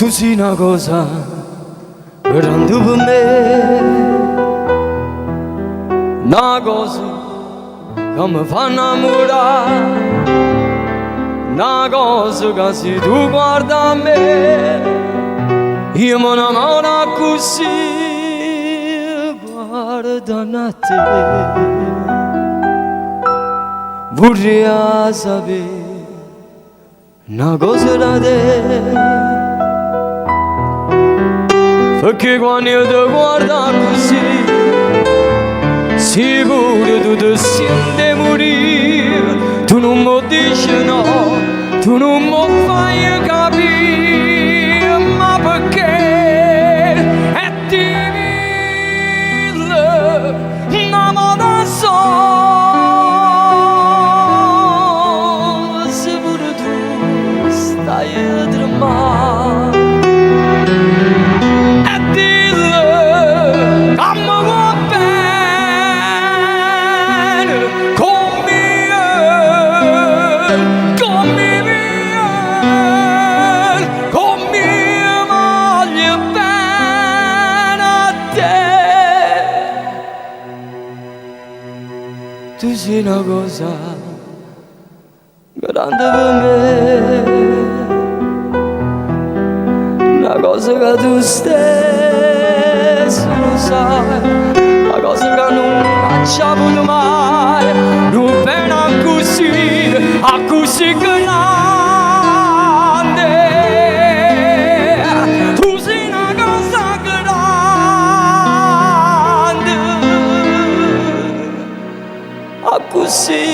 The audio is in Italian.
tu sei una cosa grande per me, una cosa che mi fa innamorare, una cosa che se tu guarda a me io mi innamoro così, guarda a te. Vorrei sapere una cosa da te, perché quando io ti guardo così sicuro tu ti senti morire. Tu non mi dici no, tu non mi fai capire, ma perché è difficile innamorare solo se pure tu stai a tremare. Tu sei una cosa grande per me, una cosa che tu stesso lo sai, una cosa che non facciamo mai, non bene a così grande. Tu sei una cosa grande, a così